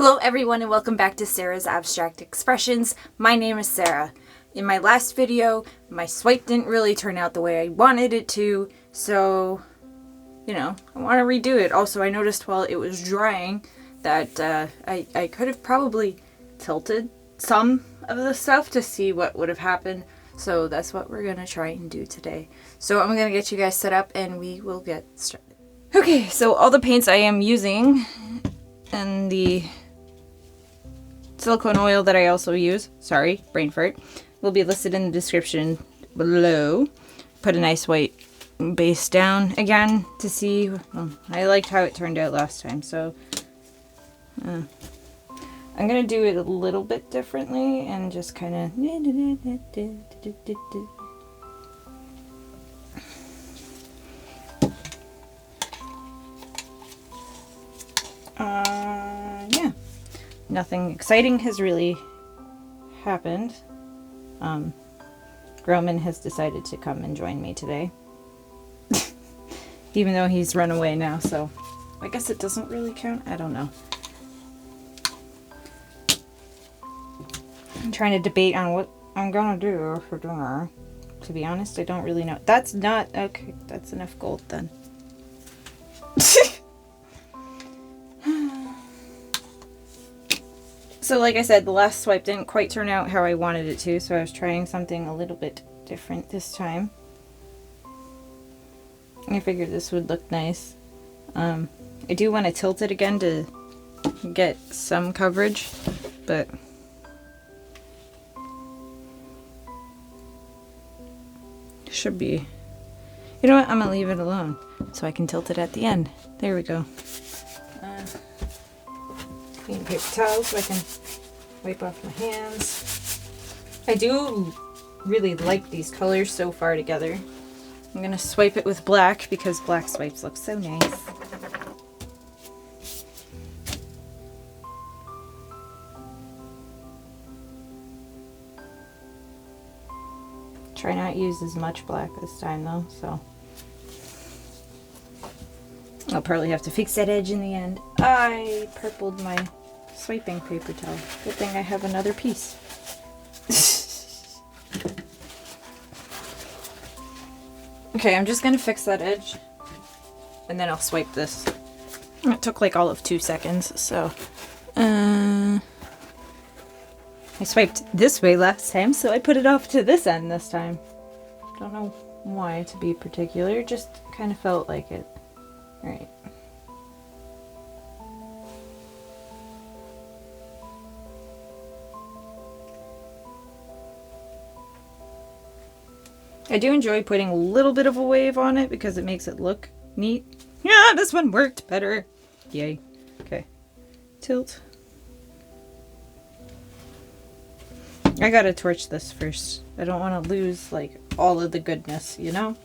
Hello everyone and welcome back to Sarah's Abstract Expressions. My name is Sarah. In my last video, my swipe didn't really turn out the way I wanted it to, so, you know, I want to redo it. Also, I noticed while it was drying that I could have probably tilted some of the stuff to see what would have happened, so that's what we're going to try and do today. So I'm going to get you guys set up and we will get started. Okay, so all the paints I am using and the silicone oil that I also use, sorry, brain fart, will be listed in the description below. Put a nice white base down again to see. Well, I liked how it turned out last time, so I'm gonna do it a little bit differently and just kind of yeah. Nothing exciting has really happened. Roman has decided to come and join me today. Even though he's run away now, so I guess it doesn't really count. I don't know. I'm trying to debate on what I'm gonna do for dinner. To be honest, I don't really know. That's not okay. That's enough gold then. So like I said, the last swipe didn't quite turn out how I wanted it to, so I was trying something a little bit different this time. I figured this would look nice. I do want to tilt it again to get some coverage, but should be. You know what? I'm gonna leave it alone so I can tilt it at the end. There we go. Clean paper towel so I can wipe off my hands. I do really like these colors so far together. I'm gonna swipe it with black because black swipes look so nice. Try not to use as much black this time though, so I'll probably have to fix that edge in the end. I purpled my swiping paper towel. Good thing I have another piece. Okay, I'm just gonna fix that edge and then I'll swipe this. It took like all of 2 seconds, so I swiped this way last time, so I put it off to this end this time. Don't know why to be particular, just kind of felt like it. Alright. I do enjoy putting a little bit of a wave on it because it makes it look neat. Yeah, this one worked better. Yay. Okay. Tilt. I gotta torch this first. I don't want to lose, like, all of the goodness, you know?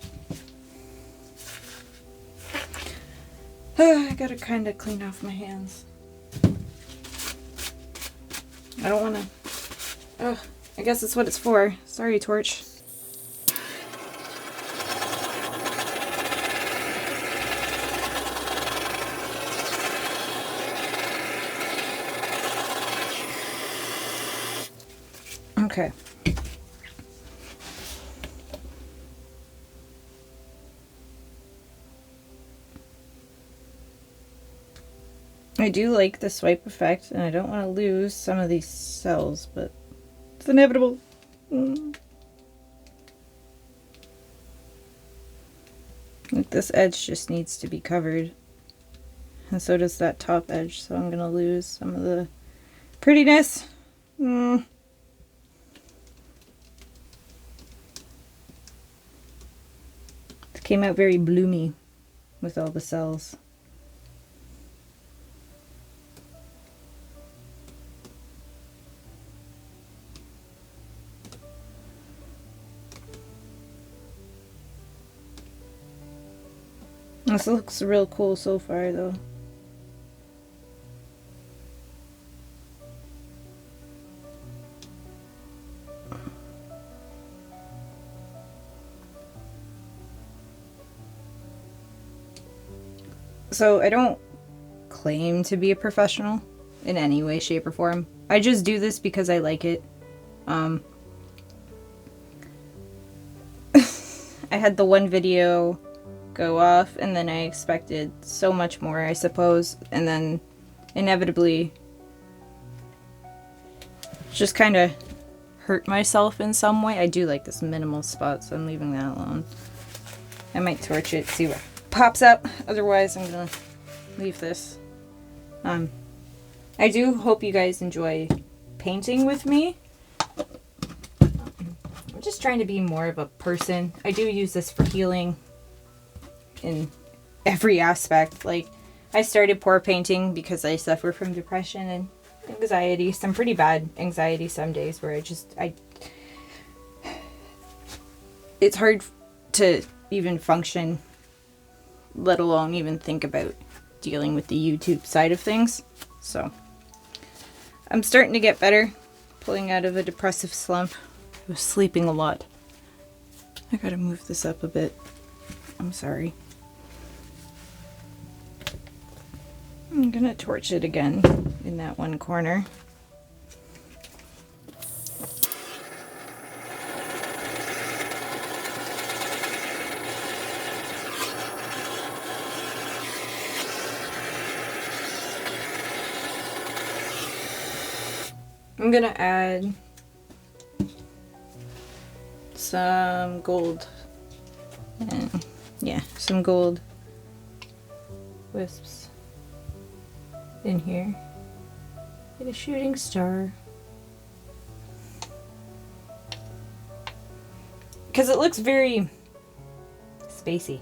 I gotta kind of clean off my hands. I don't want to... I guess that's what it's for. Sorry, torch. Okay. I do like the swipe effect, and I don't want to lose some of these cells, but it's inevitable. Like, this edge just needs to be covered, and so does that top edge, so I'm going to lose some of the prettiness. It came out very bloomy with all the cells. This looks real cool so far though. So I don't claim to be a professional in any way, shape, or form. I just do this because I like it. I had the one video go off, and then I expected so much more, I suppose, and then inevitably just kind of hurt myself in some way. I do like this minimal spot, so I'm leaving that alone. I might torch it, see what pops up. Otherwise, I'm gonna leave this. I do hope you guys enjoy painting with me. I'm just trying to be more of a person. I do use this for healing in every aspect. Like, I started pour painting because I suffer from depression and anxiety, some pretty bad anxiety some days where it's hard to even function, let alone even think about dealing with the YouTube side of things. So I'm starting to get better, pulling out of a depressive slump. I was sleeping a lot. I gotta move this up a bit. I'm sorry. I'm gonna torch it again in that one corner. I'm gonna add some gold, and yeah, some gold wisps in here. Get a shooting star. Because it looks very spacey.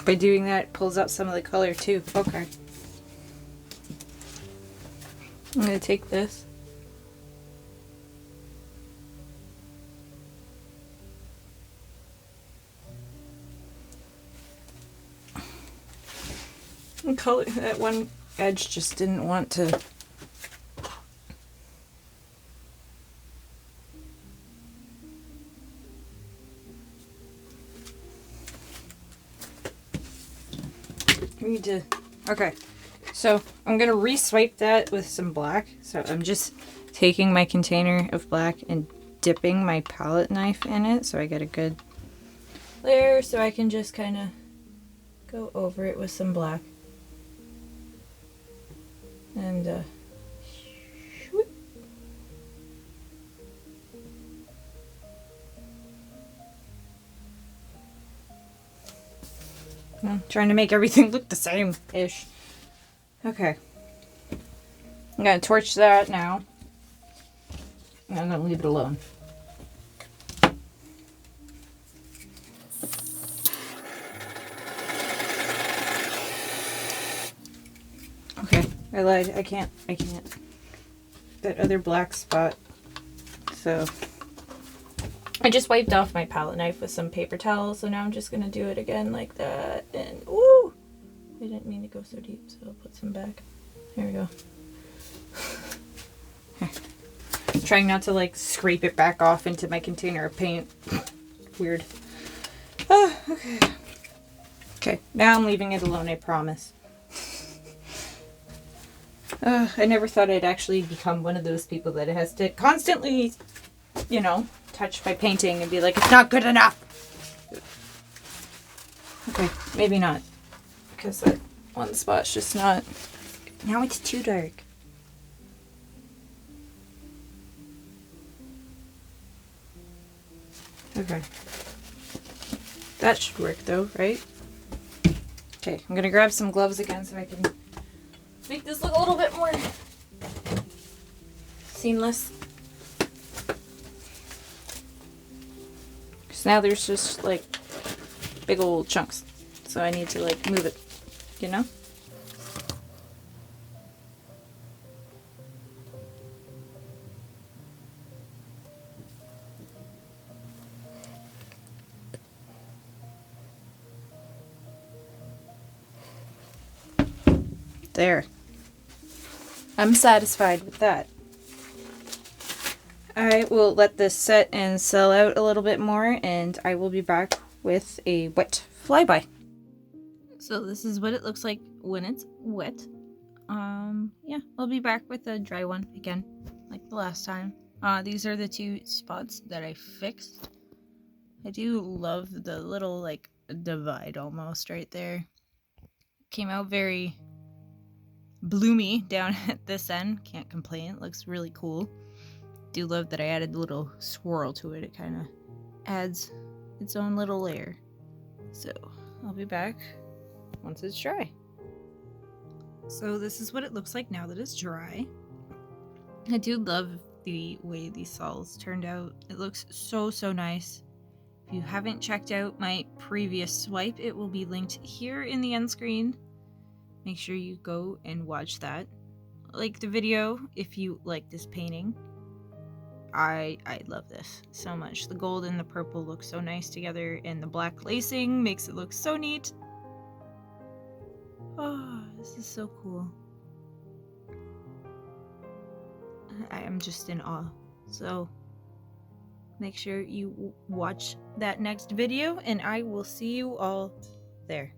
By doing that, it pulls out some of the color too. Okay. I'm going to take this. And color that one edge just didn't want to. I need to. Okay. So I'm going to re-swipe that with some black. So I'm just taking my container of black and dipping my palette knife in it so I get a good layer, so I can just kind of go over it with some black. And whoop. I'm trying to make everything look the same-ish. Okay. I'm going to torch that now. And I'm going to leave it alone. Okay, I lied. I can't. That other black spot. So I just wiped off my palette knife with some paper towels, so now I'm just going to do it again like that. And woo! I didn't mean to go so deep, so I'll put some back. There we go. Trying not to like scrape it back off into my container of paint. Weird. Oh, okay. Okay, now I'm leaving it alone, I promise. I never thought I'd actually become one of those people that has to constantly, you know, touch my painting and be like, it's not good enough. Okay, maybe not. Because that one spot's just not. Now it's too dark. Okay. That should work though, right? Okay, I'm gonna grab some gloves again so I can make this look a little bit more seamless. Because now there's just like big old chunks. So I need to like move it, you know? There. I'm satisfied with that. I will let this set and sell out a little bit more, and I will be back with a wet flyby. So this is what it looks like when it's wet. Yeah, I'll be back with a dry one again, like the last time. These are the two spots that I fixed. I do love the little, like, divide almost right there. Came out very bloomy down at this end. Can't complain. It looks really cool. Do love that I added a little swirl to it. It kind of adds its own little layer. So I'll be back once it's dry. So this is what it looks like now that it's dry. I do love the way these sols turned out. It looks so nice. If you haven't checked out my previous swipe, it will be linked here in the end screen. Make sure you go and watch that. Like the video if you like this painting. I love this so much. The gold and the purple look so nice together, and the black lacing makes it look so neat. Oh, this is so cool. I am just in awe. So make sure you watch that next video, and I will see you all there.